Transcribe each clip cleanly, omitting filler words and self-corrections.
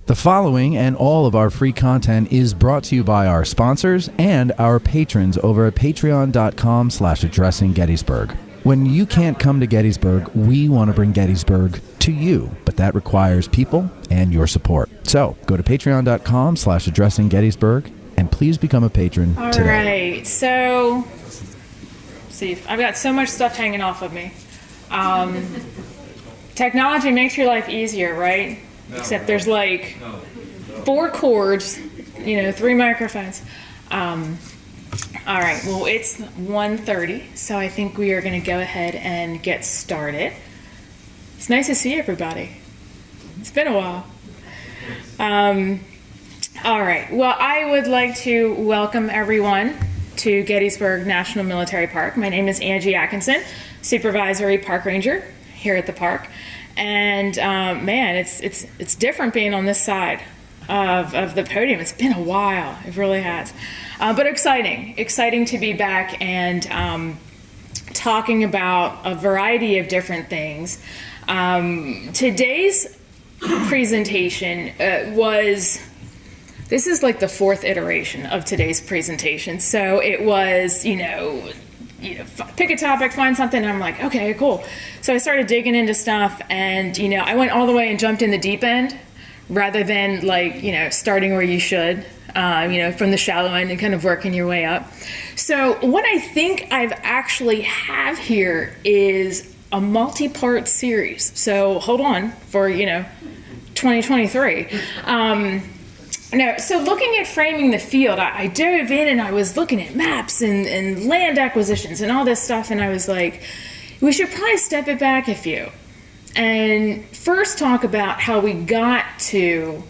The following and all of our free content is brought to you by our sponsors and our patrons over at patreon.com/addressinggettysburg. When you can't come to Gettysburg, we want to bring Gettysburg to you, but that requires people and your support. So go to patreon.com/addressinggettysburg and please become a patron today. All right, so see, I've got so much stuff hanging off of me. Technology makes your life easier, right? Except there's like 4 cords, 3 microphones. All right, well, it's 1:30, so I think we are going to go ahead and get started. It's nice to see everybody. It's been a while. All right, well, I would like to welcome everyone to Gettysburg National Military Park. My name is Angie Atkinson, Supervisory Park Ranger here at the park. And man, it's different being on this side of the podium. It's been a while. It really has. But exciting to be back and talking about a variety of different things. Today's presentation this is like the 4th iteration of today's presentation. So it was, pick a topic, find something, and I'm like, okay, cool. So I started digging into stuff, and, I went all the way and jumped in the deep end rather than, starting where you should, from the shallow end and kind of working your way up. So what I think I've actually have here is a multi-part series. So hold on for, 2023. So looking at framing the field, I dove in and I was looking at maps and land acquisitions and all this stuff, and I was like, we should probably step it back a few and first talk about how we got to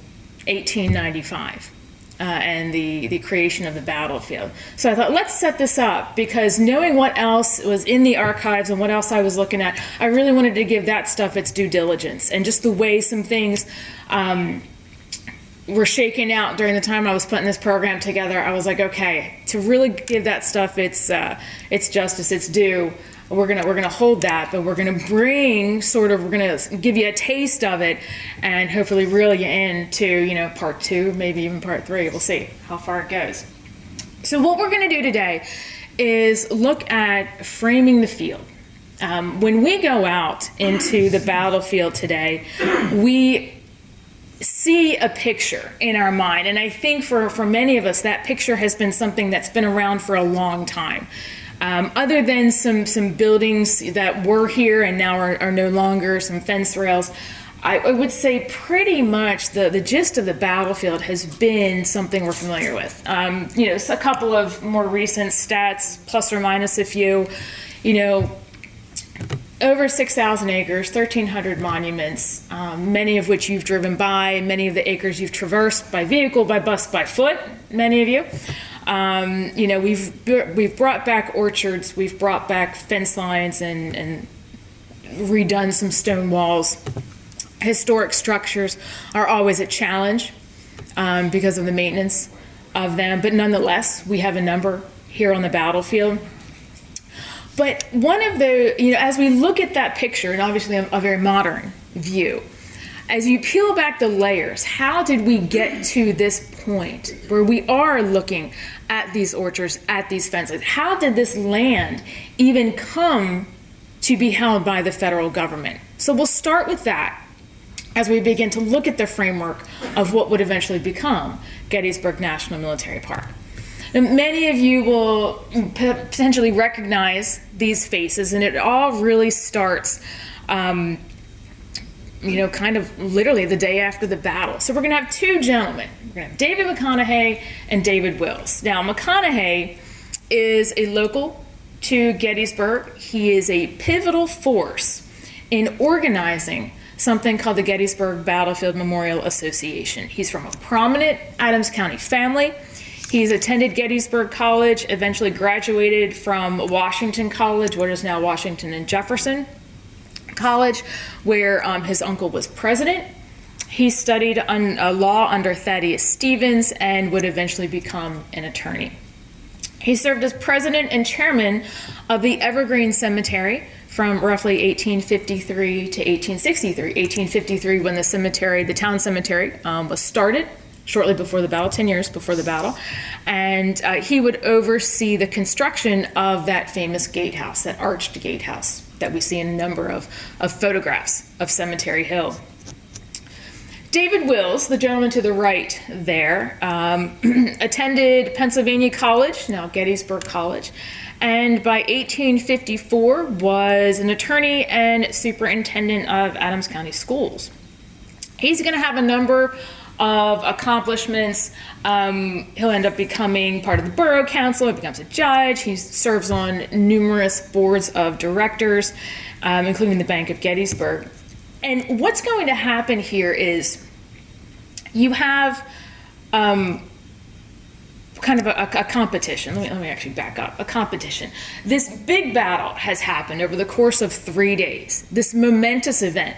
1895 and the creation of the battlefield. So I thought, let's set this up, because knowing what else was in the archives and what else I was looking at, I really wanted to give that stuff its due diligence, and just the way some things were shaken out during the time I was putting this program together. I was like, okay, to really give that stuff its justice, its due, we're gonna hold that, but we're gonna give you a taste of it, and hopefully reel you into part 2, maybe even part 3. We'll see how far it goes. So what we're gonna do today is look at framing the field. When we go out into the battlefield today, we see a picture in our mind, and I think for many of us that picture has been something that's been around for a long time. Other than some buildings that were here and now are no longer, some fence rails, I would say pretty much the gist of the battlefield has been something we're familiar with. A couple of more recent stats, plus or minus a few, over 6,000 acres, 1,300 monuments, many of which you've driven by, many of the acres you've traversed by vehicle, by bus, by foot, many of you. We've brought back orchards, we've brought back fence lines and redone some stone walls. Historic structures are always a challenge because of the maintenance of them, but nonetheless, we have a number here on the battlefield. But one of the, as we look at that picture, and obviously a very modern view, as you peel back the layers, how did we get to this point where we are looking at these orchards, at these fences? How did this land even come to be held by the federal government? So we'll start with that as we begin to look at the framework of what would eventually become Gettysburg National Military Park. Now, many of you will potentially recognize these faces, and it all really starts, kind of literally the day after the battle. So we're going to have 2 gentlemen. We're going to have David McConaughey and David Willis. Now, McConaughey is a local to Gettysburg. He is a pivotal force in organizing something called the Gettysburg Battlefield Memorial Association. He's from a prominent Adams County family. He's attended Gettysburg College, eventually graduated from Washington College, what is now Washington and Jefferson College, where his uncle was president. He studied law under Thaddeus Stevens and would eventually become an attorney. He served as president and chairman of the Evergreen Cemetery from roughly 1853 to 1863. 1853 when the town cemetery was started, shortly before the battle, 10 years before the battle. And he would oversee the construction of that famous gatehouse, that arched gatehouse that we see in a number of photographs of Cemetery Hill. David Willis, the gentleman to the right there, attended Pennsylvania College, now Gettysburg College, and by 1854 was an attorney and superintendent of Adams County Schools. He's going to have a number of accomplishments. He'll end up becoming part of the borough council. He becomes a judge. He serves on numerous boards of directors, including the Bank of Gettysburg. And what's going to happen here is you have kind of a competition. Let me actually back up. A competition. This big battle has happened over the course of 3 days. This momentous event.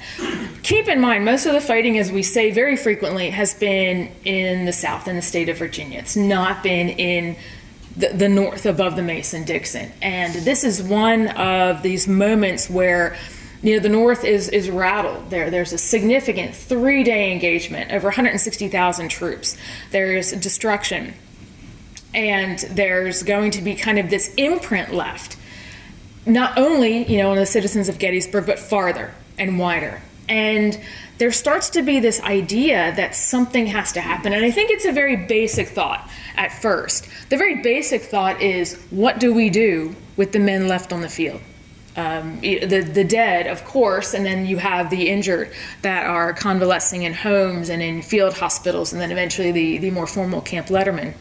Keep in mind, most of the fighting, as we say very frequently, has been in the South, in the state of Virginia. It's not been in the North, above the Mason-Dixon. And this is one of these moments where the North is rattled. There's a significant 3-day engagement, over 160,000 troops. There's destruction. And there's going to be kind of this imprint left, not only, on the citizens of Gettysburg, but farther and wider. And there starts to be this idea that something has to happen. And I think it's a very basic thought at first. The very basic thought is, what do we do with the men left on the field? The dead, of course, and then you have the injured that are convalescing in homes and in field hospitals, and then eventually the more formal Camp Letterman.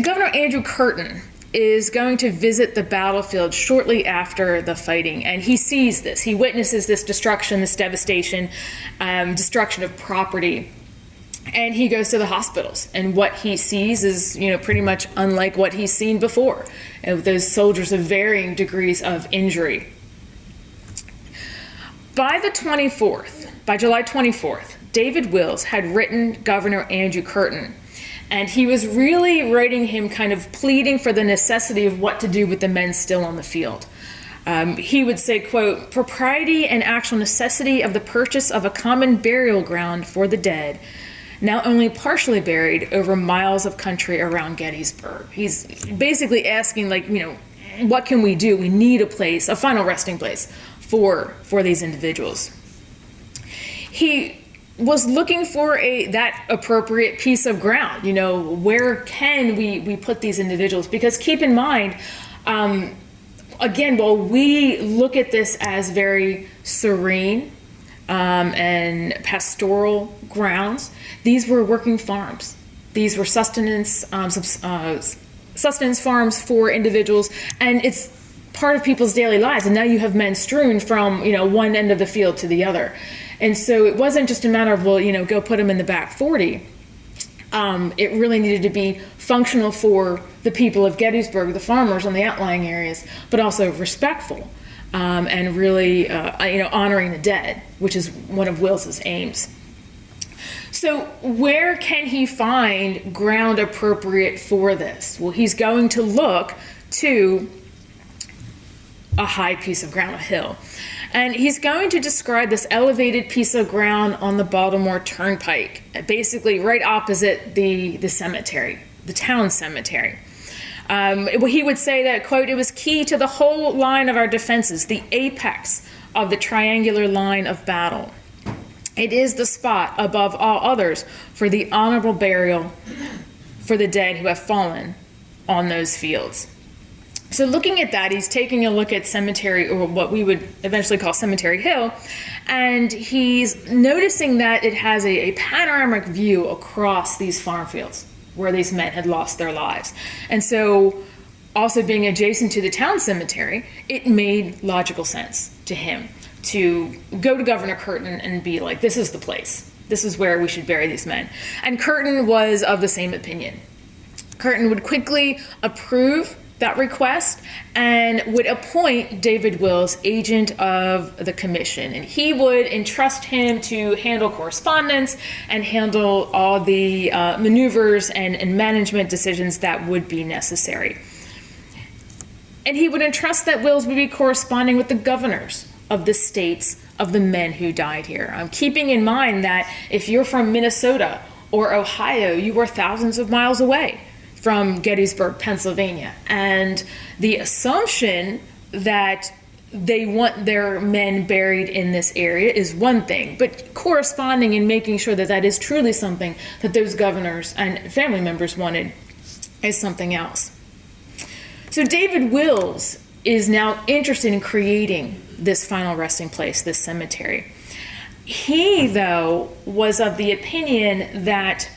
Governor Andrew Curtin is going to visit the battlefield shortly after the fighting, and he sees this. He witnesses this destruction, this devastation, destruction of property, and he goes to the hospitals. And what he sees is, pretty much unlike what he's seen before. Those soldiers of varying degrees of injury. By July 24th, David Willis had written Governor Andrew Curtin. And he was really writing him kind of pleading for the necessity of what to do with the men still on the field. He would say, quote, "Propriety and actual necessity of the purchase of a common burial ground for the dead, now only partially buried over miles of country around Gettysburg." He's basically asking, what can we do? We need a place, a final resting place for these individuals. He was looking for that appropriate piece of ground. Where can we put these individuals? Because keep in mind, again, while we look at this as very serene and pastoral grounds, these were working farms. These were sustenance farms for individuals, and it's part of people's daily lives. And now you have men strewn from one end of the field to the other. And so it wasn't just a matter of, go put them in the back 40. It really needed to be functional for the people of Gettysburg, the farmers on the outlying areas, but also respectful and really, honoring the dead, which is one of Willis's aims. So where can he find ground appropriate for this? Well, he's going to look to a high piece of ground, a hill. And he's going to describe this elevated piece of ground on the Baltimore Turnpike, basically right opposite the cemetery, the town cemetery. He would say that, quote, "It was key to the whole line of our defenses, the apex of the triangular line of battle. It is the spot above all others for the honorable burial for the dead who have fallen on those fields." So looking at that, he's taking a look at cemetery, or what we would eventually call Cemetery Hill, and he's noticing that it has a panoramic view across these farm fields where these men had lost their lives. And so, also being adjacent to the town cemetery, it made logical sense to him to go to Governor Curtin and be like, this is the place. This is where we should bury these men. And Curtin was of the same opinion. Curtin would quickly approve that request and would appoint David Willis agent of the commission. And he would entrust him to handle correspondence and handle all the maneuvers and management decisions that would be necessary. And he would entrust that wills would be corresponding with the governors of the states of the men who died here. Keeping in mind that if you're from Minnesota or Ohio, you are thousands of miles away from Gettysburg, Pennsylvania. And the assumption that they want their men buried in this area is one thing, but corresponding and making sure that that is truly something that those governors and family members wanted is something else. So David Wills is now interested in creating this final resting place, this cemetery. He, though, was of the opinion that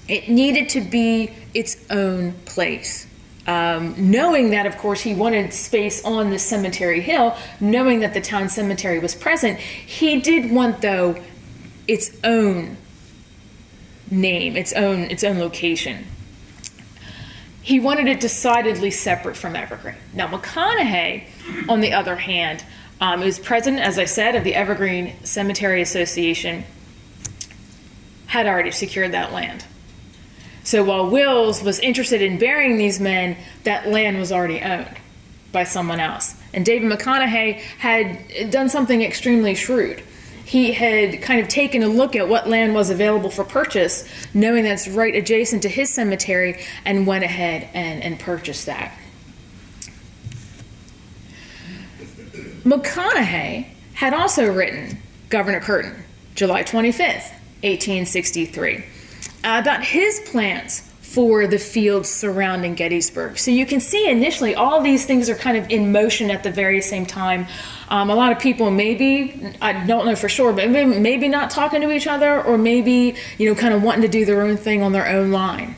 it needed to be its own place. Knowing that, of course, he wanted space on the cemetery hill, knowing that the town cemetery was present, he did want, though, its own name, its own location. He wanted it decidedly separate from Evergreen. Now, McConaughey, on the other hand, was president, as I said, of the Evergreen Cemetery Association, had already secured that land. So while Wills was interested in burying these men, that land was already owned by someone else. And David McConaughey had done something extremely shrewd. He had kind of taken a look at what land was available for purchase, knowing that's right adjacent to his cemetery, and went ahead and purchased that. McConaughey had also written Governor Curtin, July 25th, 1863, about his plans for the fields surrounding Gettysburg. So you can see initially all these things are kind of in motion at the very same time. A lot of people maybe, I don't know for sure, but maybe not talking to each other, or maybe, kind of wanting to do their own thing on their own line.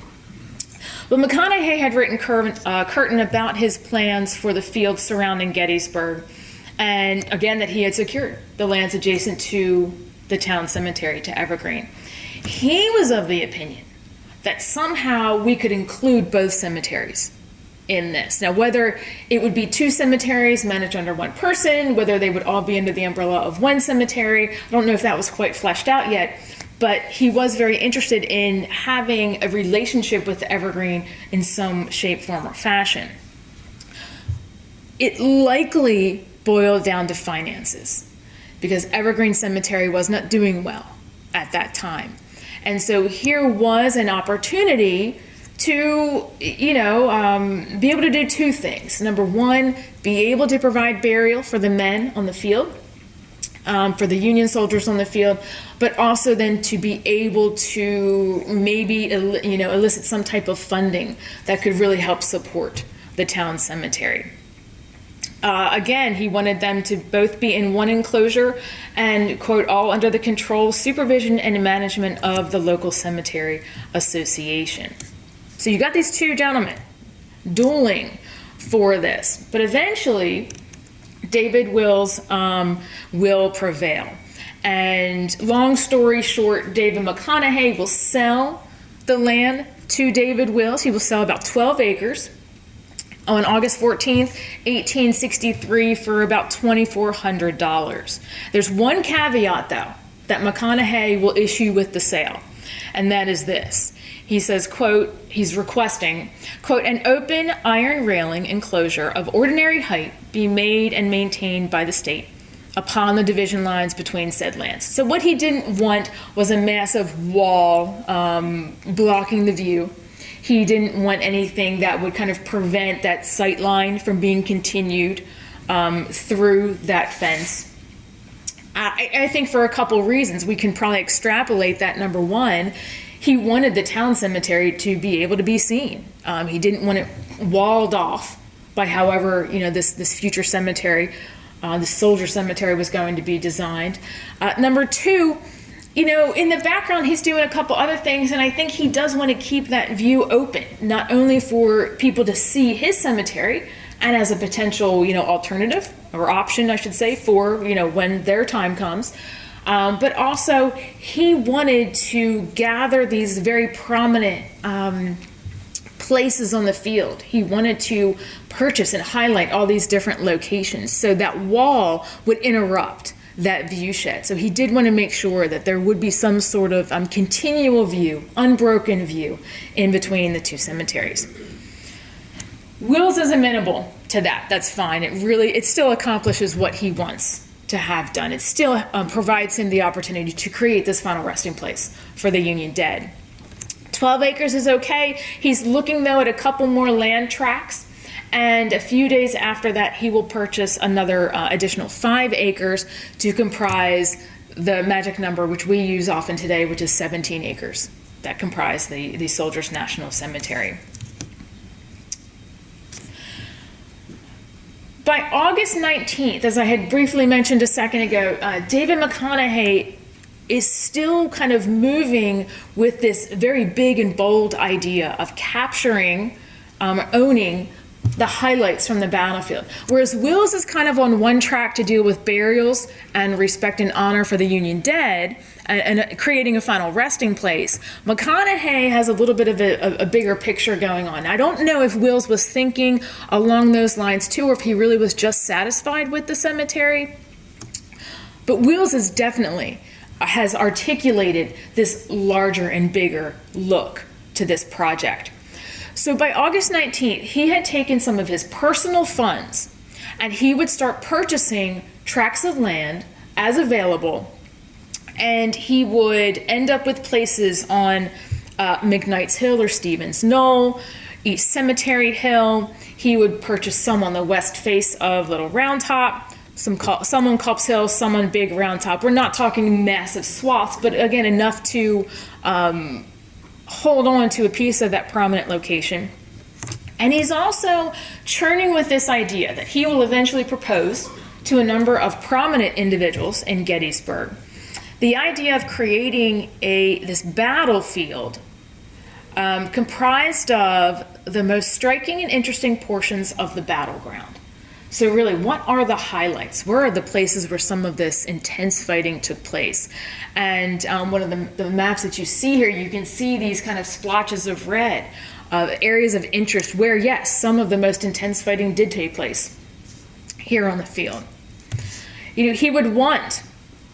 But McConaughey had written Curtin about his plans for the fields surrounding Gettysburg, and again that he had secured the lands adjacent to the town cemetery, to Evergreen. He was of the opinion that somehow we could include both cemeteries in this. Now, whether it would be two cemeteries managed under one person, whether they would all be under the umbrella of one cemetery, I don't know if that was quite fleshed out yet, but he was very interested in having a relationship with Evergreen in some shape, form, or fashion. It likely boiled down to finances, because Evergreen Cemetery was not doing well at that time. And so here was an opportunity to, be able to do two things. Number one, be able to provide burial for the men on the field, for the Union soldiers on the field, but also then to be able to maybe, elicit some type of funding that could really help support the town cemetery. Again, he wanted them to both be in one enclosure and, quote, all under the control, supervision, and management of the local cemetery association. So you got these two gentlemen dueling for this. But eventually, David Wills will prevail. And long story short, David McConaughey will sell the land to David Wills. He will sell about 12 acres. On August 14th, 1863, for about $2,400. There's one caveat, though, that McConaughey will issue with the sale, and that is this. He says, quote, he's requesting, quote, an open iron railing enclosure of ordinary height be made and maintained by the state upon the division lines between said lands. So what he didn't want was a massive wall blocking the view. He didn't want anything that would kind of prevent that sight line from being continued through that fence. I think for a couple reasons. We can probably extrapolate that. Number one, he wanted the town cemetery to be able to be seen. He didn't want it walled off by however, this future cemetery, the soldier cemetery was going to be designed. Number two, in the background, he's doing a couple other things, and I think he does want to keep that view open, not only for people to see his cemetery and as a potential, alternative or option, I should say, for, when their time comes, but also he wanted to gather these very prominent places on the field. He wanted to purchase and highlight all these different locations so that wall would interrupt that view shed. So he did want to make sure that there would be some sort of continual view, unbroken view in between the two cemeteries. Willis is amenable to that. That's fine. It still accomplishes what he wants to have done. It still provides him the opportunity to create this final resting place for the Union dead. 12 acres is okay. He's looking, though, at a couple more land tracts, and a few days after that, he will purchase another additional 5 acres to comprise the magic number, which we use often today, which is 17 acres that comprise the Soldiers National Cemetery. By August 19th, as I had briefly mentioned a second ago, David McConaughey is still kind of moving with this very big and bold idea of capturing, owning the highlights from the battlefield. Whereas Willis is kind of on one track to deal with burials and respect and honor for the Union dead and creating a final resting place, McConaughey has a little bit of a bigger picture going on. I don't know if Willis was thinking along those lines too, or if he really was just satisfied with the cemetery. But Willis is definitely has articulated this larger and bigger look to this project. So by August 19th, he had taken some of his personal funds and he would start purchasing tracts of land as available, and he would end up with places on McKnight's Hill or Stevens Knoll, East Cemetery Hill. He would purchase some on the west face of Little Round Top, some on Culp's Hill, some on Big Round Top. We're not talking massive swaths, but again, enough to hold on to a piece of that prominent location. And he's also churning with this idea that he will eventually propose to a number of prominent individuals in Gettysburg the idea of creating this battlefield comprised of the most striking and interesting portions of the battleground. So really, what are the highlights? Where are the places where some of this intense fighting took place? And one of the maps that you see here, you can see these kind of splotches of red, areas of interest where, yes, some of the most intense fighting did take place here on the field. You know, he would want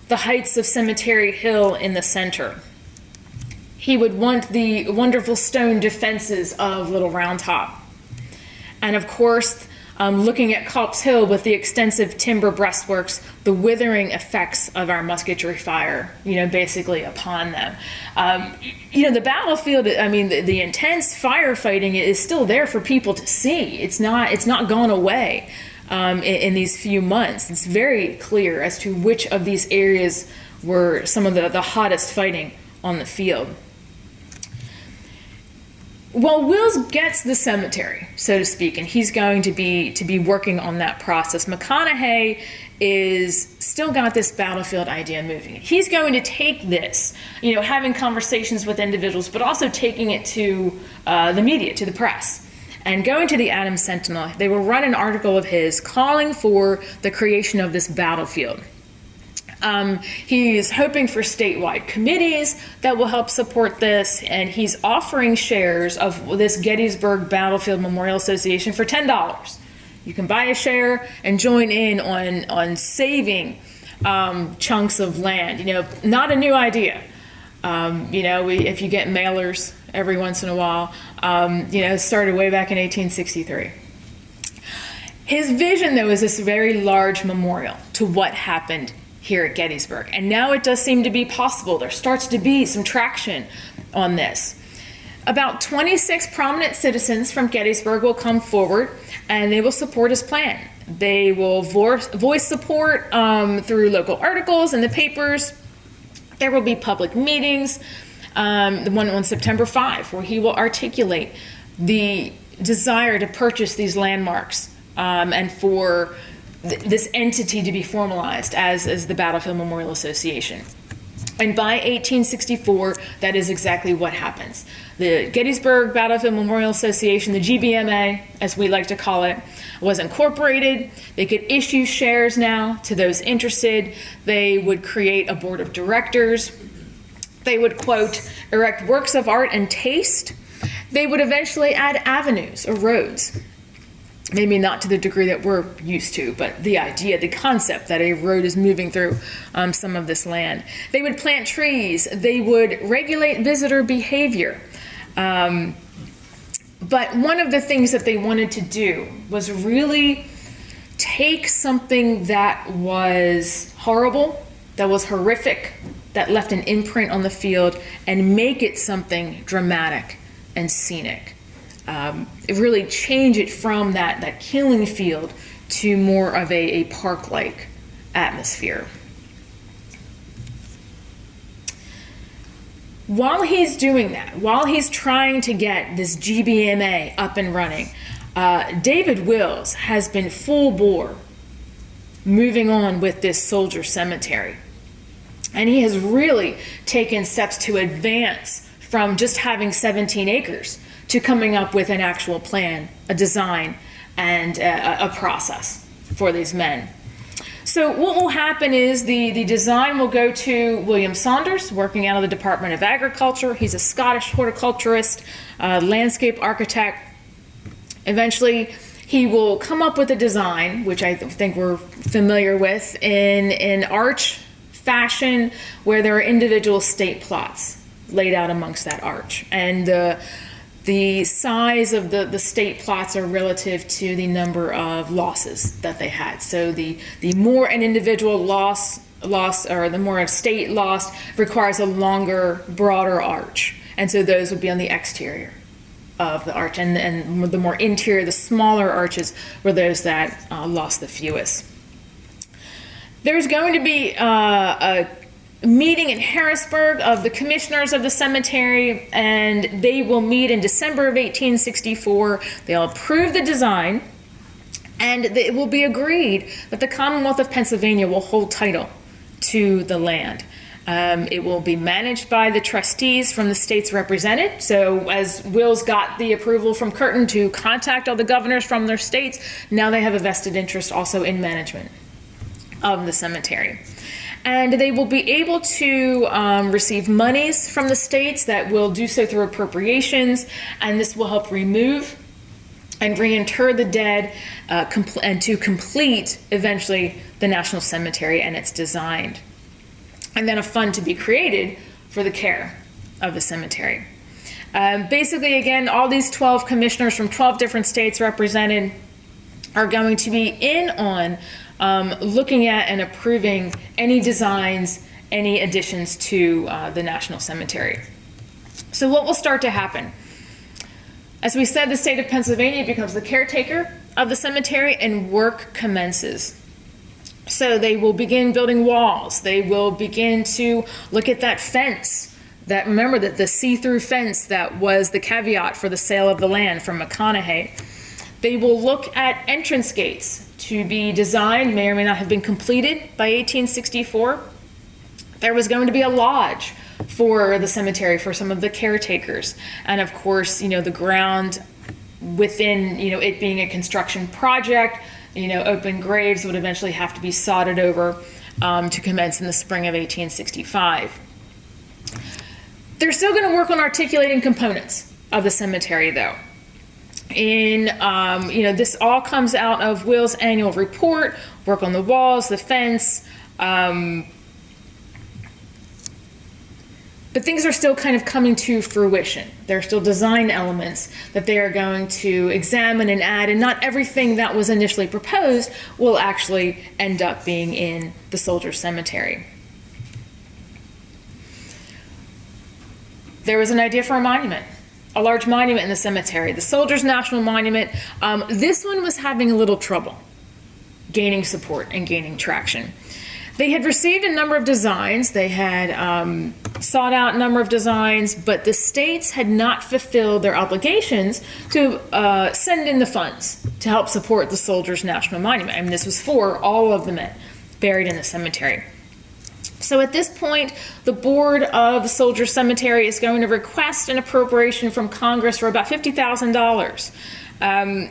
the heights of Cemetery Hill in the center. He would want the wonderful stone defenses of Little Round Top. And of course, looking at Culp's Hill with the extensive timber breastworks, the withering effects of our musketry fire, basically upon them. The battlefield, the intense firefighting is still there for people to see. It's not gone away in these few months. It's very clear as to which of these areas were some of the hottest fighting on the field. Well, Willis gets the cemetery, so to speak, and he's going to be working on that process. McConaughey is still got this battlefield idea moving. He's going to take this, having conversations with individuals, but also taking it to the media, to the press, and going to the Adams Sentinel. They will run an article of his calling for the creation of this battlefield. He's hoping for statewide committees that will help support this, and he's offering shares of this Gettysburg Battlefield Memorial Association for $10. You can buy a share and join in on saving chunks of land. Not a new idea. If you get mailers every once in a while, it started way back in 1863. His vision, though, is this very large memorial to what happened here at Gettysburg. And now it does seem to be possible. There starts to be some traction on this. About 26 prominent citizens from Gettysburg will come forward and they will support his plan. They will voice support through local articles in the papers. There will be public meetings, the one on September 5, where he will articulate the desire to purchase these landmarks and for this entity to be formalized as the Battlefield Memorial Association. And by 1864, that is exactly what happens. The Gettysburg Battlefield Memorial Association, the GBMA, as we like to call it, was incorporated. They could issue shares now to those interested. They would create a board of directors. They would, quote, erect works of art and taste. They would eventually add avenues or roads. Maybe not to the degree that we're used to, but the idea, the concept that a road is moving through some of this land. They would plant trees. They would regulate visitor behavior. But But one of the things that they wanted to do was really take something that was horrible, that was horrific, that left an imprint on the field, and make it something dramatic and scenic. Really change it from that killing field to more of a park-like atmosphere. While he's doing that, while he's trying to get this GBMA up and running, David Wills has been full bore moving on with this soldier cemetery. And he has really taken steps to advance from just having 17 acres to coming up with an actual plan, a design, and a process for these men. So what will happen is the design will go to William Saunders, working out of the Department of Agriculture. He's a Scottish horticulturist, landscape architect. Eventually, he will come up with a design, which I think we're familiar with, in arch fashion, where there are individual state plots laid out amongst that arch. And the size of the state plots are relative to the number of losses that they had. So the more an individual lost, or the more a state lost, requires a longer, broader arch. And so those would be on the exterior of the arch. And the more interior, the smaller arches were those that lost the fewest. There's going to be a meeting in Harrisburg of the commissioners of the cemetery, and they will meet in December of 1864. They'll approve the design, and it will be agreed that the Commonwealth of Pennsylvania will hold title to the land. It will be managed by the trustees from the states represented. So as Wills got the approval from Curtin to contact all the governors from their states, now they have a vested interest also in management of the cemetery. And they will be able to receive monies from the states that will do so through appropriations, and this will help remove and reinter the dead and to complete eventually the National Cemetery and its design. And then a fund to be created for the care of the cemetery. Basically, again, all these 12 commissioners from 12 different states represented are going to be in on looking at and approving any designs, any additions to the National Cemetery. So what will start to happen? As we said, the state of Pennsylvania becomes the caretaker of the cemetery, and work commences. So they will begin building walls. They will begin to look at that fence. Remember that the see-through fence that was the caveat for the sale of the land from McConaughey. They will look at entrance gates to be designed, may or may not have been completed by 1864. There was going to be a lodge for the cemetery for some of the caretakers. And of course, the ground within, it being a construction project, open graves would eventually have to be sodded over to commence in the spring of 1865. They're still going to work on articulating components of the cemetery, though. This all comes out of Will's annual report, work on the walls, the fence, but things are still kind of coming to fruition. There are still design elements that they are going to examine and add, and not everything that was initially proposed will actually end up being in the Soldiers' Cemetery. There was an idea for a monument. A large monument in the cemetery, the Soldiers' National Monument. This one was having a little trouble gaining support and gaining traction. They had received a number of designs. They had sought out a number of designs, but the states had not fulfilled their obligations to send in the funds to help support the Soldiers' National Monument. I mean, this was for all of the men buried in the cemetery. So at this point, the board of the Soldiers' Cemetery is going to request an appropriation from Congress for about $50,000.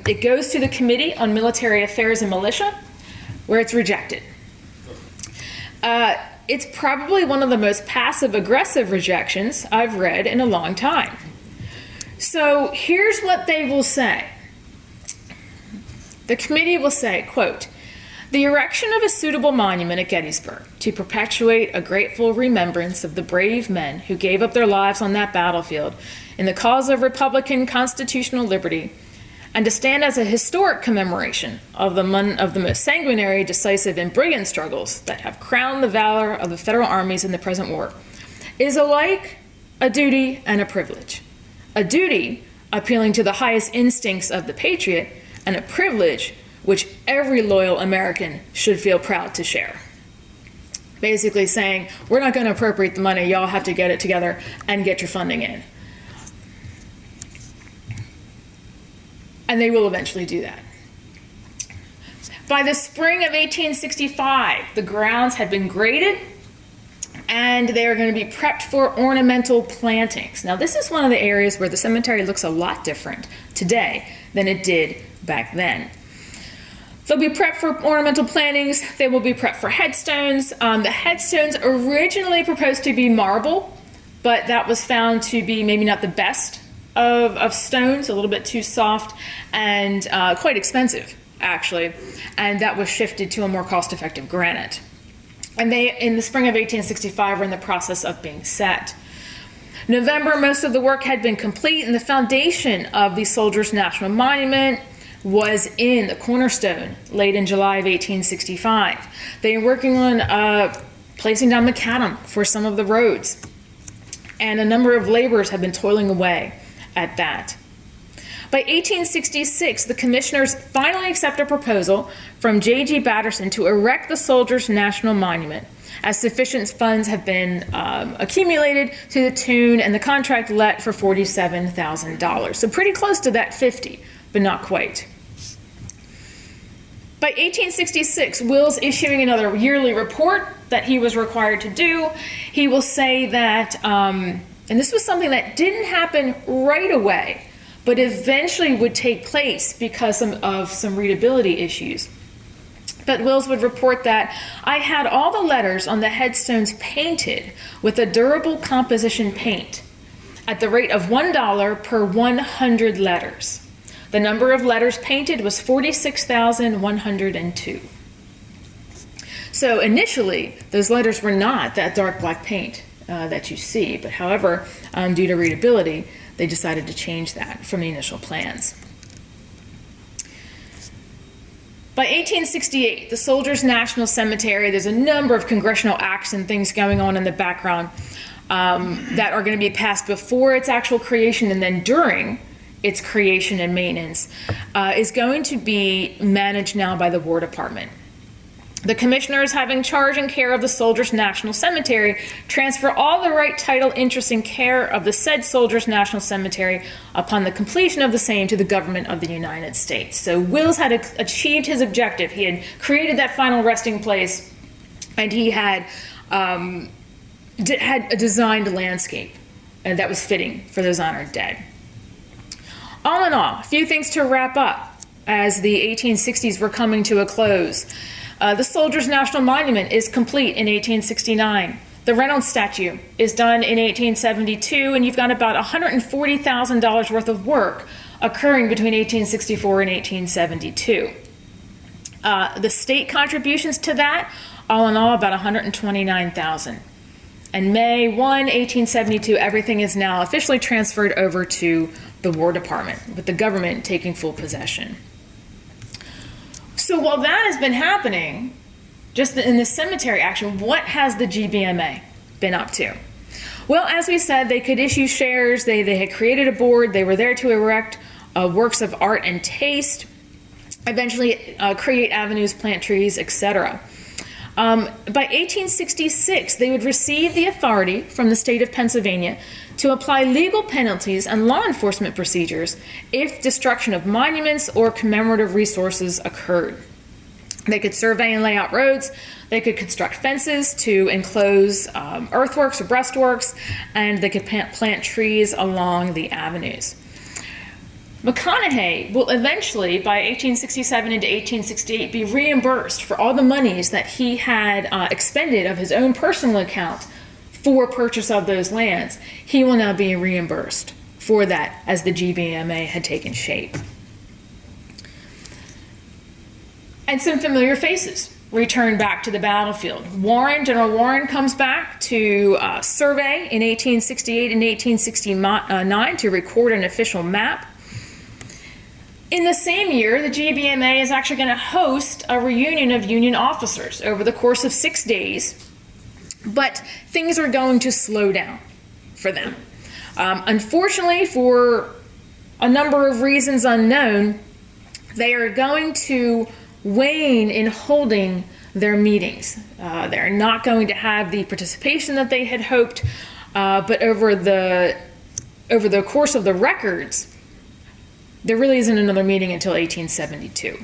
It goes to the Committee on Military Affairs and Militia, where it's rejected. It's probably one of the most passive-aggressive rejections I've read in a long time. So here's what they will say. The committee will say, quote, The erection of a suitable monument at Gettysburg to perpetuate a grateful remembrance of the brave men who gave up their lives on that battlefield in the cause of Republican constitutional liberty, and to stand as a historic commemoration of the most sanguinary, decisive, and brilliant struggles that have crowned the valor of the federal armies in the present war, is alike a duty and a privilege. A duty appealing to the highest instincts of the patriot, and a privilege which every loyal American should feel proud to share. Basically saying, we're not going to appropriate the money, y'all have to get it together and get your funding in. And they will eventually do that. By the spring of 1865, the grounds had been graded and they are going to be prepped for ornamental plantings. Now, this is one of the areas where the cemetery looks a lot different today than it did back then. They'll be prepped for ornamental plantings. They will be prepped for headstones. The headstones originally proposed to be marble, but that was found to be maybe not the best of stones, a little bit too soft and quite expensive, actually. And that was shifted to a more cost-effective granite. And they, in the spring of 1865, were in the process of being set. November, most of the work had been complete, and the foundation of the Soldiers' National Monument was in the cornerstone laid in July of 1865. They were working on placing down macadam for some of the roads, and a number of laborers have been toiling away at that. By 1866, the commissioners finally accept a proposal from J.G. Batterson to erect the Soldiers' National Monument, as sufficient funds have been accumulated to the tune, and the contract let for $47,000. So pretty close to that 50, but not quite. By 1866, Wills issuing another yearly report that he was required to do. He will say that, and this was something that didn't happen right away, but eventually would take place because of some readability issues. But Wills would report that, I had all the letters on the headstones painted with a durable composition paint at the rate of $1 per 100 letters. The number of letters painted was 46,102. So initially, those letters were not that dark black paint that you see, but however, due to readability, they decided to change that from the initial plans. By 1868, the Soldiers' National Cemetery, there's a number of congressional acts and things going on in the background that are going to be passed before its actual creation and then during its creation and maintenance, is going to be managed now by the War Department. The commissioners having charge and care of the Soldiers' National Cemetery transfer all the right, title, interest, and care of the said Soldiers' National Cemetery upon the completion of the same to the government of the United States. So Wills had achieved his objective. He had created that final resting place, and he had a designed landscape that was fitting for those honored dead. All in all, a few things to wrap up as the 1860s were coming to a close. The Soldiers' National Monument is complete in 1869. The Reynolds statue is done in 1872, and you've got about $140,000 worth of work occurring between 1864 and 1872. The state contributions to that, all in all, about $129,000. And May 1, 1872, everything is now officially transferred over to the War Department, with the government taking full possession. So while that has been happening, just in the cemetery action, what has the GBMA been up to? Well, as we said, they could issue shares. They had created a board. They were there to erect works of art and taste, eventually create avenues, plant trees, etc. By 1866, they would receive the authority from the state of Pennsylvania to apply legal penalties and law enforcement procedures if destruction of monuments or commemorative resources occurred. They could survey and lay out roads, they could construct fences to enclose earthworks or breastworks, and they could plant trees along the avenues. McConaughey will eventually, by 1867 into 1868, be reimbursed for all the monies that he had expended of his own personal account for purchase of those lands. He will now be reimbursed for that as the GBMA had taken shape. And some familiar faces return back to the battlefield. General Warren comes back to survey in 1868 and 1869 to record an official map. In the same year, the GBMA is actually going to host a reunion of Union officers over the course of 6 days, but things are going to slow down for them. Unfortunately, for a number of reasons unknown, they are going to wane in holding their meetings. They're not going to have the participation that they had hoped, but over the course of the records, there really isn't another meeting until 1872.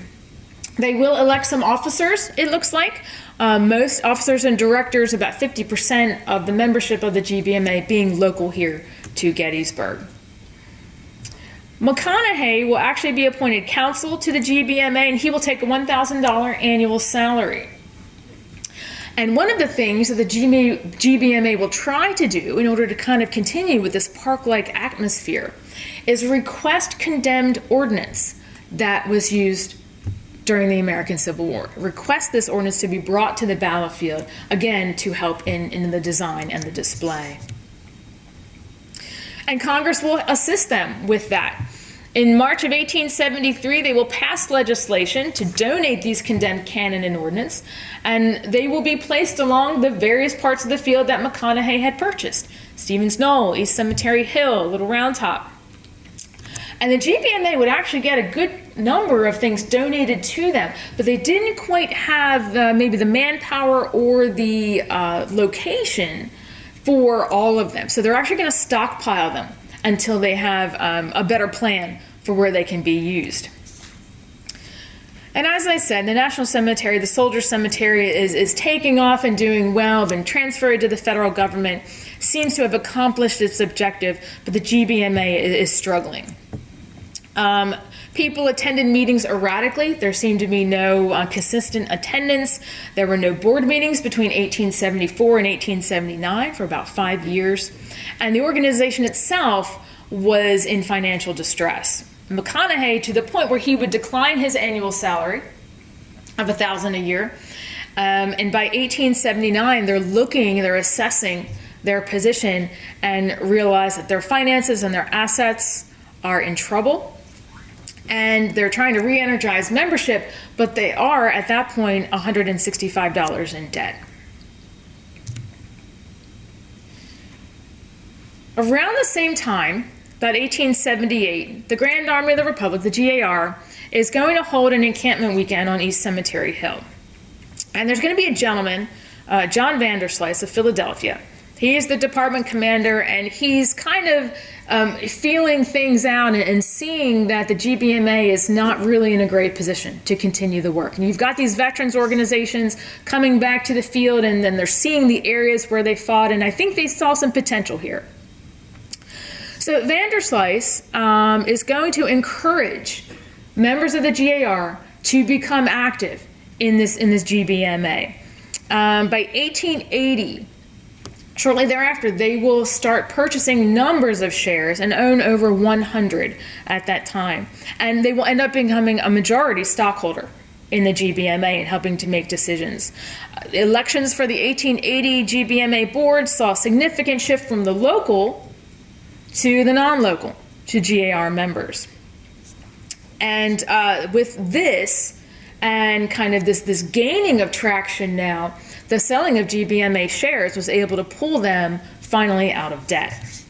They will elect some officers, it looks like. Most officers and directors, about 50% of the membership of the GBMA being local here to Gettysburg. McConaughey will actually be appointed counsel to the GBMA, and he will take a $1,000 annual salary. And one of the things that the GBMA will try to do in order to kind of continue with this park-like atmosphere is request condemned ordinance that was used during the American Civil War. Request this ordinance to be brought to the battlefield, again, to help in the design and the display. And Congress will assist them with that. In March of 1873, they will pass legislation to donate these condemned cannon and ordnance, and they will be placed along the various parts of the field that McConaughey had purchased. Stevens Knoll, East Cemetery Hill, Little Round Top. And the GBMA would actually get a good number of things donated to them, but they didn't quite have maybe the manpower or the location for all of them. So they're actually going to stockpile them until they have a better plan for where they can be used. And as I said, the National Cemetery, the Soldiers' Cemetery, is taking off and doing well, been transferred to the federal government, seems to have accomplished its objective, but the GBMA is struggling. People attended meetings erratically. There seemed to be no consistent attendance. There were no board meetings between 1874 and 1879 for about 5 years. And the organization itself was in financial distress. McConaughey, to the point where he would decline his annual salary of $1,000 a year. And by 1879, they're assessing their position and realize that their finances and their assets are in trouble. And they're trying to re-energize membership, but they are, at that point, $165 in debt. Around the same time, about 1878, the Grand Army of the Republic, the GAR, is going to hold an encampment weekend on East Cemetery Hill. And there's going to be a gentleman, John Vanderslice of Philadelphia. He is the department commander, and he's kind of feeling things out and seeing that the GBMA is not really in a great position to continue the work. And you've got these veterans organizations coming back to the field, and then they're seeing the areas where they fought, and I think they saw some potential here. So Vanderslice is going to encourage members of the GAR to become active in this GBMA. By 1880, shortly thereafter, they will start purchasing numbers of shares and own over 100 at that time. And they will end up becoming a majority stockholder in the GBMA and helping to make decisions. Elections for the 1880 GBMA board saw a significant shift from the local to the non-local, to GAR members. And with this, and kind of this gaining of traction now, the selling of GBMA shares was able to pull them finally out of debt.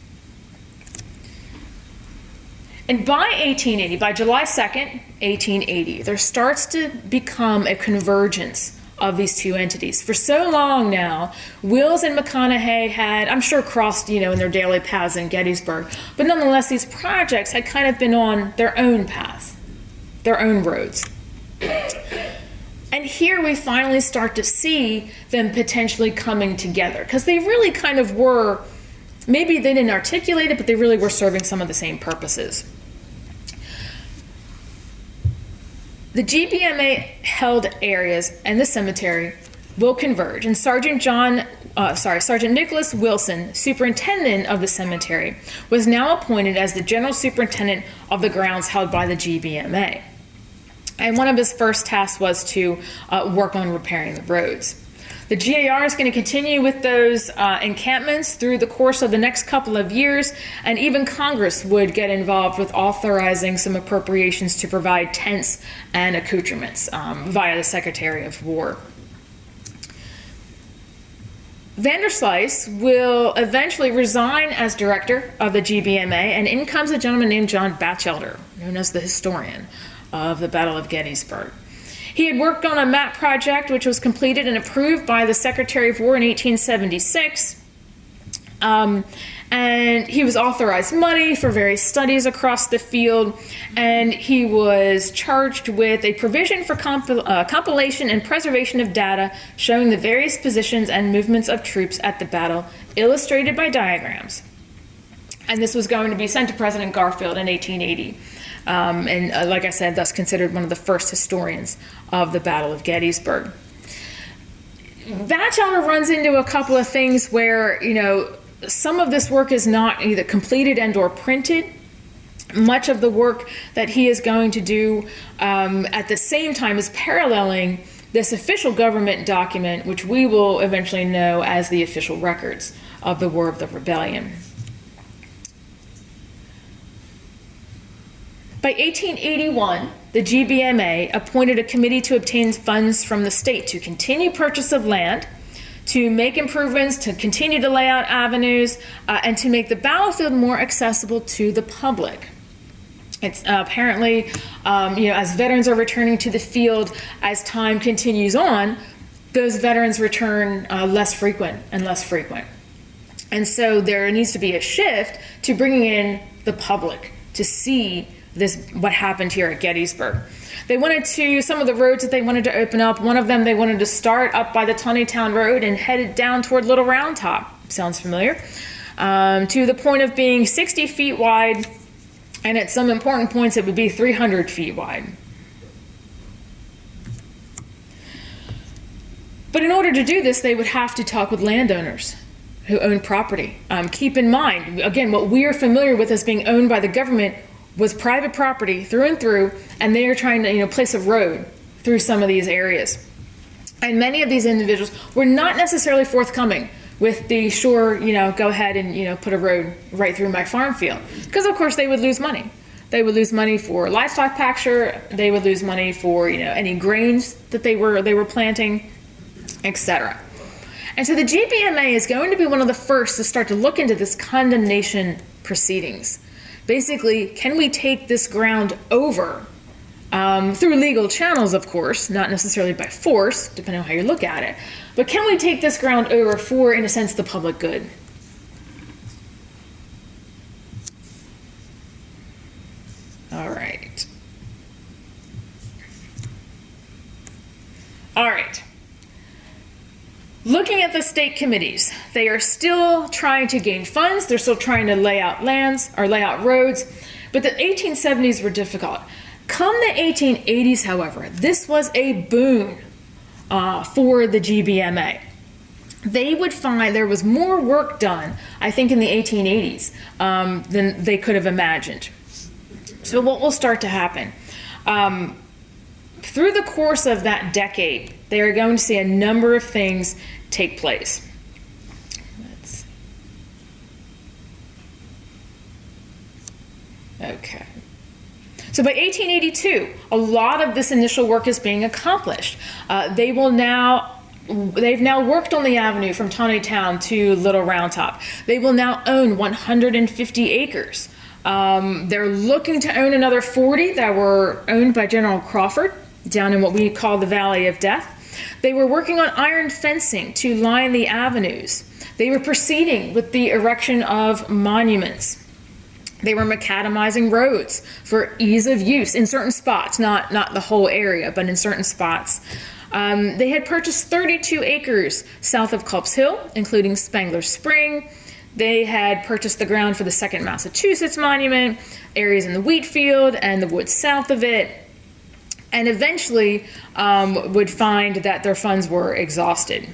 And by 1880, by July 2nd, 1880, there starts to become a convergence of these two entities. For so long now, Willis and McConaughey had, I'm sure, crossed, in their daily paths in Gettysburg, but nonetheless, these projects had kind of been on their own paths, their own roads. And here we finally start to see them potentially coming together, because they really kind of were, maybe they didn't articulate it, but they really were serving some of the same purposes. The GBMA held areas and the cemetery will converge, and Sergeant Nicholas Wilson, superintendent of the cemetery, was now appointed as the general superintendent of the grounds held by the GBMA. And one of his first tasks was to work on repairing the roads. The GAR is going to continue with those encampments through the course of the next couple of years, and even Congress would get involved with authorizing some appropriations to provide tents and accoutrements via the Secretary of War. Vanderslice will eventually resign as director of the GBMA, and in comes a gentleman named John Batchelder, known as the historian of the Battle of Gettysburg. He had worked on a map project which was completed and approved by the Secretary of War in 1876. And he was authorized money for various studies across the field, and he was charged with a provision for compilation and preservation of data showing the various positions and movements of troops at the battle, illustrated by diagrams. And this was going to be sent to President Garfield in 1880. And like I said, thus considered one of the first historians of the Battle of Gettysburg. Batchelder runs into a couple of things where, some of this work is not either completed and or printed. Much of the work that he is going to do at the same time is paralleling this official government document, which we will eventually know as the official records of the War of the Rebellion. By 1881, the GBMA appointed a committee to obtain funds from the state to continue purchase of land, to make improvements, to continue to lay out avenues, and to make the battlefield more accessible to the public. It's apparently, as veterans are returning to the field, as time continues on, those veterans return less frequent and less frequent. And so there needs to be a shift to bringing in the public to see what happened here at Gettysburg. They wanted some of the roads that they wanted to open up. One of them they wanted to start up by the Taneytown Road and headed down toward Little Round Top. Sounds familiar. To the point of being 60 feet wide, and at some important points it would be 300 feet wide. But in order to do this, they would have to talk with landowners who own property. Keep in mind, again, what we are familiar with as being owned by the government was private property through and through, and they are trying to place a road through some of these areas. And many of these individuals were not necessarily forthcoming with the go ahead and put a road right through my farm field, because of course they would lose money. They would lose money for livestock pasture, they would lose money for any grains that they were planting, etc. And so the GBMA is going to be one of the first to start to look into this condemnation proceedings. Basically, can we take this ground over through legal channels, of course, not necessarily by force, depending on how you look at it, but can we take this ground over for, in a sense, the public good? All right. All right. Looking at the state committees, they are still trying to gain funds. They're still trying to lay out lands or lay out roads, but the 1870s were difficult. Come the 1880s, however, this was a boon for the GBMA. They would find there was more work done, I think, in the 1880s than they could have imagined. So what will start to happen? Through the course of that decade, they are going to see a number of things take place. Let's see. Okay. So by 1882, a lot of this initial work is being accomplished. They've now worked on the avenue from Taneytown to Little Round Top. They will now own 150 acres. They're looking to own another 40 that were owned by General Crawford down in what we call the Valley of Death. They were working on iron fencing to line the avenues. They were proceeding with the erection of monuments. They were macadamizing roads for ease of use in certain spots, not the whole area, but in certain spots. They had purchased 32 acres south of Culp's Hill, including Spangler Spring. They had purchased the ground for the Second Massachusetts Monument, areas in the wheat field and the woods south of it, and eventually would find that their funds were exhausted.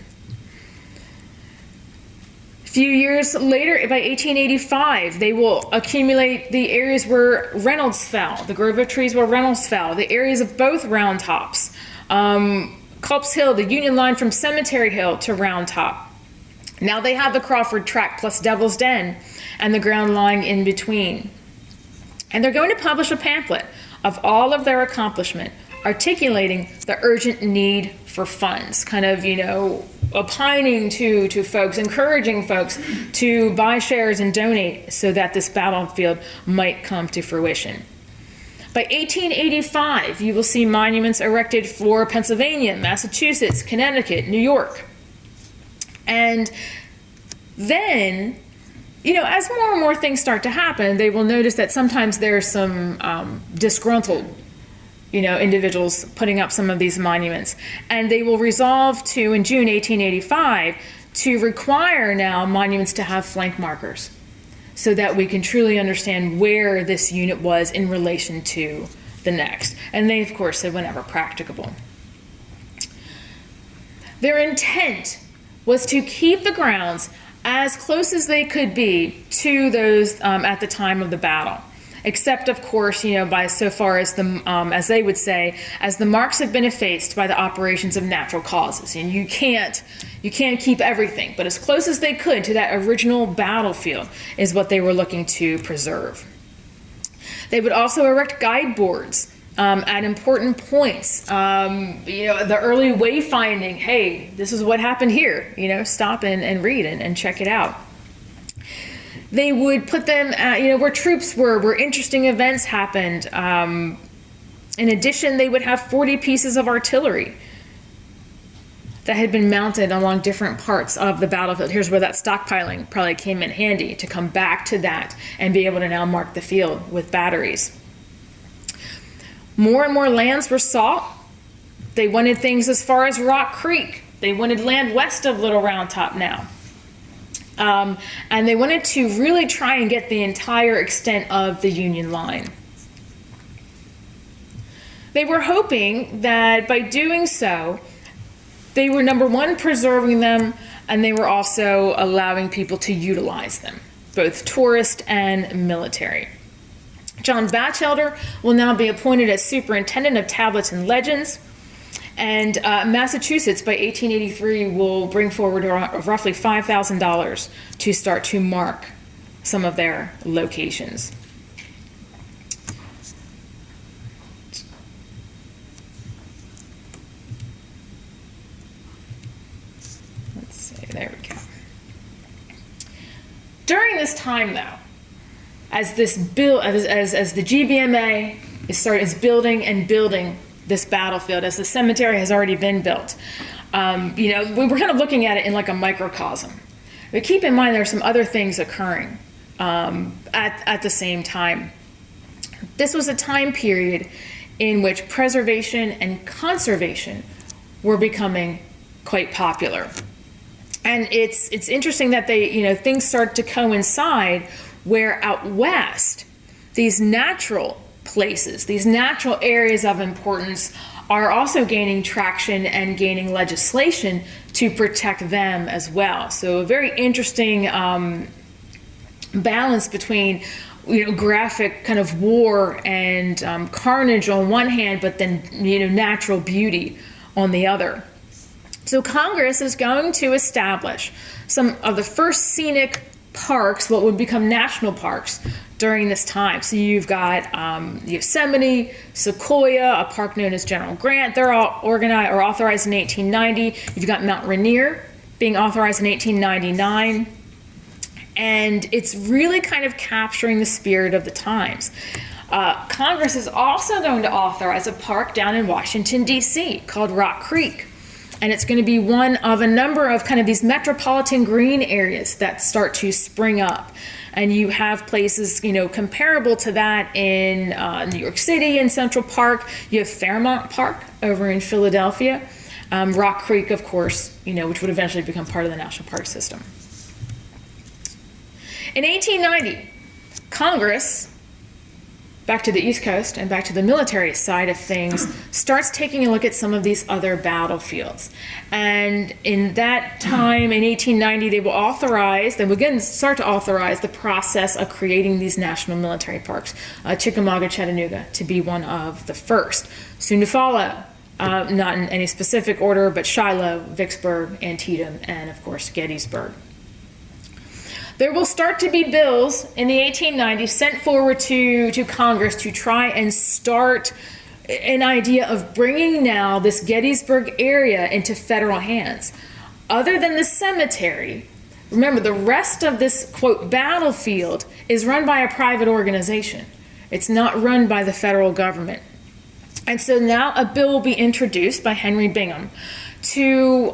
few years later, by 1885, they will accumulate the areas where Reynolds fell, the grove of trees where Reynolds fell, the areas of both Round Tops, Culp's Hill, the Union line from Cemetery Hill to Round Top. Now they have the Crawford Tract plus Devil's Den and the ground lying in between. And they're going to publish a pamphlet of all of their accomplishment, articulating the urgent need for funds, kind of, opining to folks, encouraging folks to buy shares and donate so that this battlefield might come to fruition. By 1885, you will see monuments erected for Pennsylvania, Massachusetts, Connecticut, New York. And then, as more and more things start to happen, they will notice that sometimes there's some disgruntled individuals putting up some of these monuments. And they will resolve to, in June 1885, to require now monuments to have flank markers so that we can truly understand where this unit was in relation to the next. And they, of course, said whenever practicable. Their intent was to keep the grounds as close as they could be to those at the time of the battle. Except, of course, by so far as as they would say, as the marks have been effaced by the operations of natural causes. And you can't keep everything, but as close as they could to that original battlefield is what they were looking to preserve. They would also erect guide boards at important points. The early wayfinding, hey, this is what happened here. Stop and read and check it out. They would put them at, where troops were, where interesting events happened. In addition, they would have 40 pieces of artillery that had been mounted along different parts of the battlefield. Here's where that stockpiling probably came in handy, to come back to that and be able to now mark the field with batteries. More and more lands were sought. They wanted things as far as Rock Creek. They wanted land west of Little Round Top now. And they wanted to really try and get the entire extent of the Union line. They were hoping that by doing so, they were, number one, preserving them, and they were also allowing people to utilize them, both tourist and military. John Batchelder will now be appointed as superintendent of tablets and legends. And Massachusetts, by 1883, will bring forward roughly $5,000 to start to mark some of their locations. Let's see, there we go. During this time, though, as the GBMA is building and building this battlefield, as the cemetery has already been built. We're kind of looking at it in like a microcosm. But keep in mind there are some other things occurring at the same time. This was a time period in which preservation and conservation were becoming quite popular. And it's interesting that things start to coincide where out west, these natural places, these natural areas of importance are also gaining traction and gaining legislation to protect them as well. So a very interesting balance between graphic kind of war and carnage on one hand, but then natural beauty on the other. So Congress is going to establish some of the first scenic parks, what would become national parks, during this time. So you've got Yosemite, Sequoia, a park known as General Grant. They're all organized or authorized in 1890. You've got Mount Rainier being authorized in 1899. And it's really kind of capturing the spirit of the times. Congress is also going to authorize a park down in Washington, D.C. called Rock Creek. And it's going to be one of a number of kind of these metropolitan green areas that start to spring up. And you have places, comparable to that in New York City in Central Park. You have Fairmount Park over in Philadelphia. Rock Creek, of course, which would eventually become part of the National Park System. In 1890, Congress back to the East Coast and back to the military side of things, starts taking a look at some of these other battlefields. And in that time, in 1890, they will again start to authorize the process of creating these national military parks. Chickamauga, Chattanooga to be one of the first. Soon to follow, not in any specific order, but Shiloh, Vicksburg, Antietam, and of course Gettysburg. There will start to be bills in the 1890s sent forward to Congress to try and start an idea of bringing now this Gettysburg area into federal hands. Other than the cemetery, remember, the rest of this, quote, battlefield is run by a private organization. It's not run by the federal government. And so now a bill will be introduced by Henry Bingham to,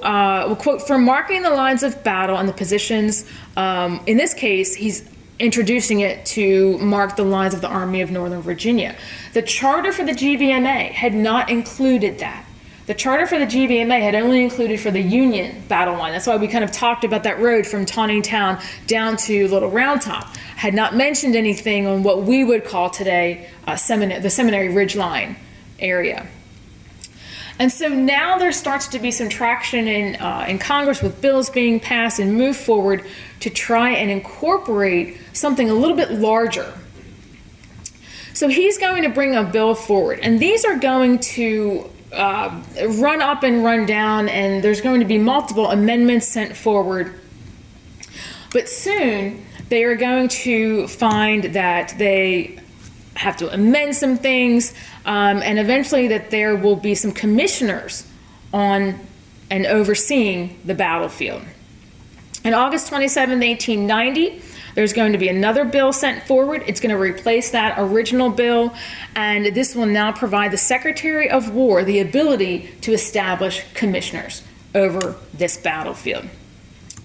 quote, for marking the lines of battle and the positions. In this case, he's introducing it to mark the lines of the Army of Northern Virginia. The charter for the GBMA had not included that. The charter for the GBMA had only included for the Union battle line. That's why we kind of talked about that road from Taneytown down to Little Round Top. Had not mentioned anything on what we would call today the Seminary Ridge Line area. And so now there starts to be some traction in Congress with bills being passed and moved forward to try and incorporate something a little bit larger. So he's going to bring a bill forward, and these are going to run up and run down, and there's going to be multiple amendments sent forward. But soon they are going to find that they have to amend some things, and eventually that there will be some commissioners on and overseeing the battlefield. On August 27, 1890, there's going to be another bill sent forward. It's going to replace that original bill, and this will now provide the Secretary of War the ability to establish commissioners over this battlefield.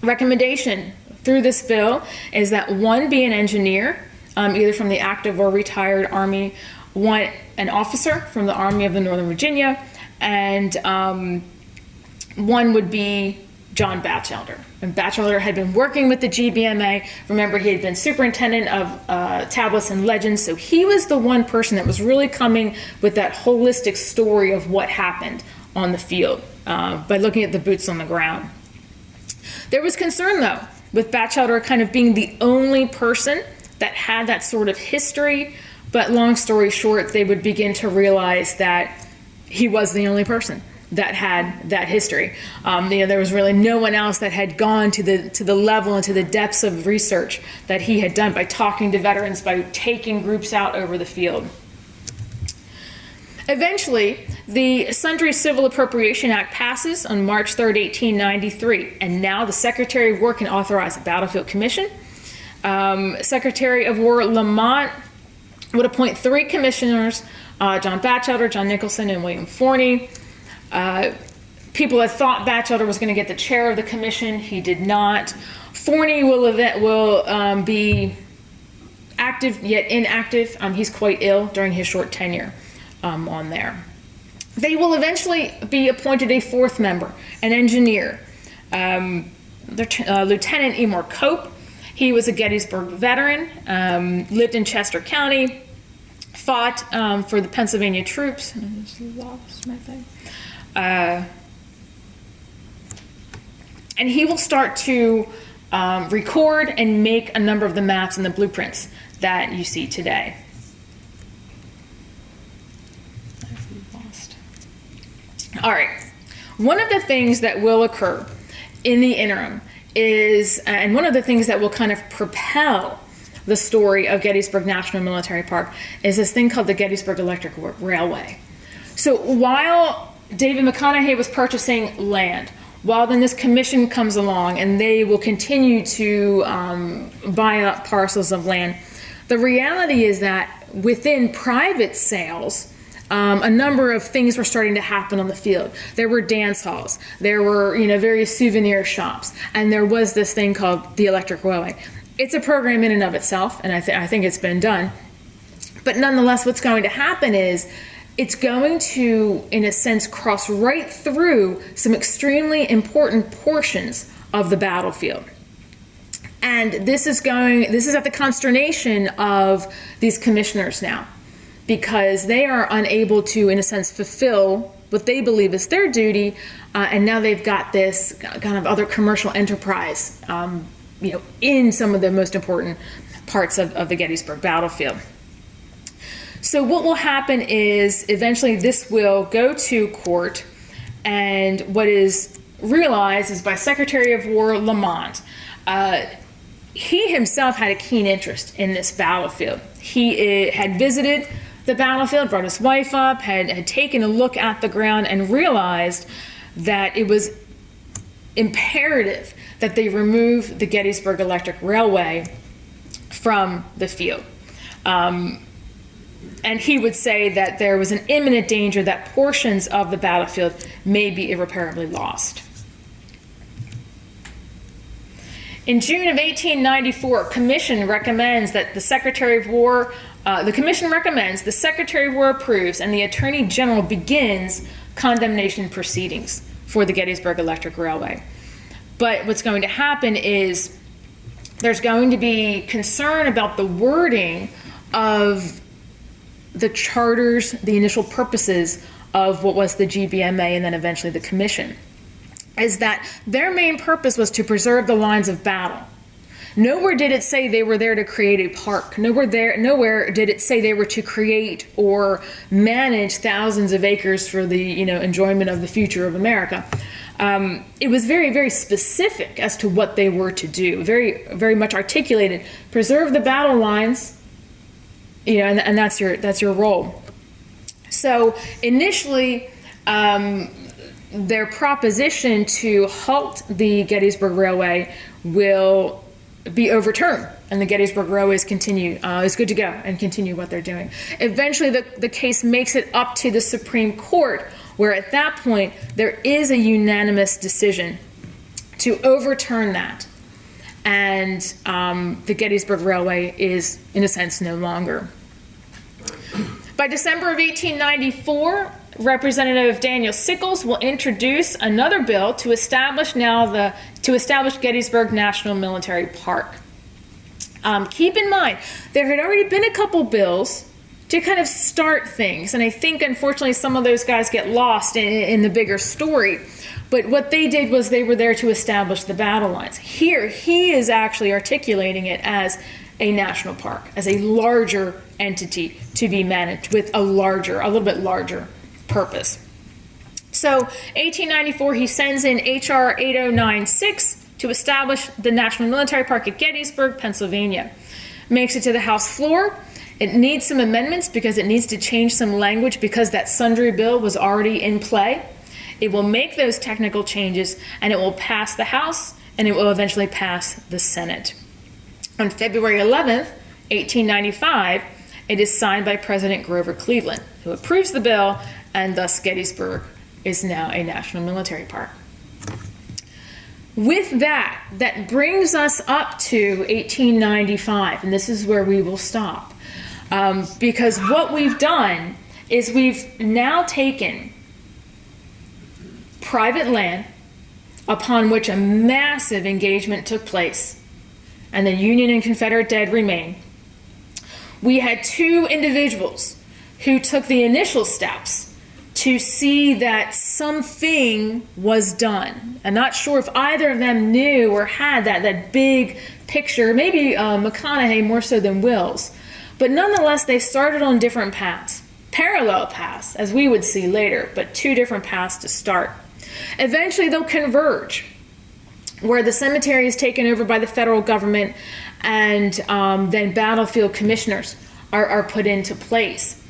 Recommendation through this bill is that one be an engineer, either from the active or retired Army, an officer from the Army of the Northern Virginia, and one would be John Batchelder. And Batchelder had been working with the GBMA. Remember, he had been superintendent of tablets and legends, so he was the one person that was really coming with that holistic story of what happened on the field by looking at the boots on the ground. There was concern, though, with Batchelder kind of being the only person that had that sort of history, but long story short, they would begin to realize that he was the only person that had that history. There was really no one else that had gone to the level and to the depths of research that he had done by talking to veterans, by taking groups out over the field. Eventually, the Sundry Civil Appropriation Act passes on March 3rd, 1893, and now the Secretary of War can authorize a battlefield commission. Secretary of War Lamont would appoint 3 commissioners, John Batchelder, John Nicholson, and William Forney. People had thought Batchelder was going to get the chair of the commission. He did not. Forney will be active yet inactive. He's quite ill during his short tenure on there. They will eventually be appointed a 4th member, an engineer, Lieutenant Emor Cope. He was a Gettysburg veteran, lived in Chester County, fought for the Pennsylvania troops. And I just lost my thing. And he will start to record and make a number of the maps and the blueprints that you see today. All right. One of the things that will occur in the interim is, and one of the things that will kind of propel the story of Gettysburg National Military Park, is this thing called the Gettysburg Electric Railway. So while David McConaughey was purchasing land, while then this commission comes along and they will continue to buy up parcels of land, the reality is that within private sales, a number of things were starting to happen on the field. There were dance halls, there were various souvenir shops, and there was this thing called the Electric Railway. It's a program in and of itself, and I think it's been done. But nonetheless, what's going to happen is it's going to, in a sense, cross right through some extremely important portions of the battlefield. And this is at the consternation of these commissioners now. because they are unable to, in a sense, fulfill what they believe is their duty, and now they've got this kind of other commercial enterprise, in some of the most important parts of the Gettysburg battlefield. So what will happen is eventually this will go to court, and what is realized is by Secretary of War Lamont. He himself had a keen interest in this battlefield. He had visited the battlefield, brought his wife up, had taken a look at the ground, and realized that it was imperative that they remove the Gettysburg Electric Railway from the field. And he would say that there was an imminent danger that portions of the battlefield may be irreparably lost. In June of 1894, Commission recommends that the Secretary of War, the Commission recommends, the Secretary of War approves, and the Attorney General begins condemnation proceedings for the Gettysburg Electric Railway. But what's going to happen is there's going to be concern about the wording of the charters, the initial purposes of what was the GBMA and then eventually the Commission, is that their main purpose was to preserve the lines of battle. Nowhere did it say they were there to create a park. Nowhere did it say they were to create or manage thousands of acres for the enjoyment of the future of America. It was very, very specific as to what they were to do. Very, very much articulated. Preserve the battle lines. And that's your role. So initially, their proposition to halt the Gettysburg Railway will be overturned, and the Gettysburg Railway is good to go and continue what they're doing. Eventually, the case makes it up to the Supreme Court, where at that point there is a unanimous decision to overturn that, and the Gettysburg Railway is, in a sense, no longer. By December of 1894, Representative Daniel Sickles will introduce another bill to establish Gettysburg National Military Park. Keep in mind, there had already been a couple bills to kind of start things, and I think unfortunately some of those guys get lost in the bigger story. But what they did was they were there to establish the battle lines. Here, he is actually articulating it as a national park, as a larger entity to be managed with a little bit larger purpose. So 1894, he sends in H.R. 8096 to establish the National Military Park at Gettysburg, Pennsylvania. Makes it to the House floor. It needs some amendments because it needs to change some language because that sundry bill was already in play. It will make those technical changes, and it will pass the House, and it will eventually pass the Senate. On February 11th, 1895, it is signed by President Grover Cleveland, who approves the bill, and thus Gettysburg is now a national military park. With that brings us up to 1895, and this is where we will stop. Because what we've done is we've now taken private land upon which a massive engagement took place, and the Union and Confederate dead remain. We had two individuals who took the initial steps to see that something was done. I'm not sure if either of them knew or had that big picture, maybe McConaughey more so than Willis. But nonetheless, they started on different paths, parallel paths, as we would see later, but two different paths to start. Eventually, they'll converge, where the cemetery is taken over by the federal government, and then battlefield commissioners are put into place.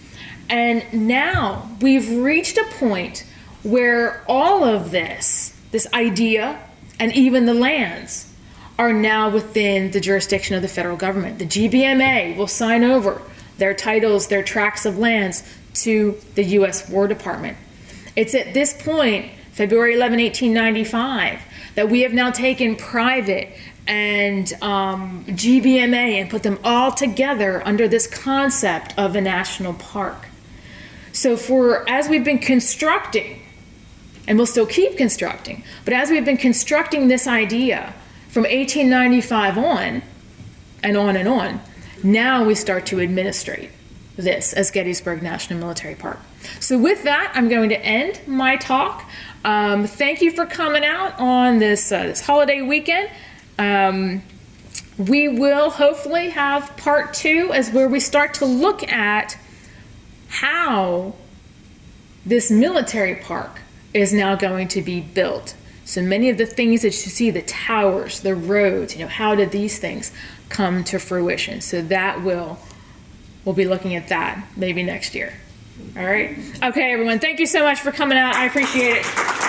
And now we've reached a point where all of this idea, and even the lands, are now within the jurisdiction of the federal government. The GBMA will sign over their titles, their tracts of lands to the U.S. War Department. It's at this point, February 11, 1895, that we have now taken private and GBMA and put them all together under this concept of a national park. So as we've been constructing, and we'll still keep constructing, but as we've been constructing this idea from 1895 on, and on, now we start to administrate. this as Gettysburg National Military Park. So with that, I'm going to end my talk. Thank you for coming out on this holiday weekend. We will hopefully have part 2 as where we start to look at how this military park is now going to be built. So many of the things that you see, the towers, the roads, how did these things come to fruition? So that we'll be looking at that maybe next year. All right. Okay, everyone. Thank you so much for coming out. I appreciate it.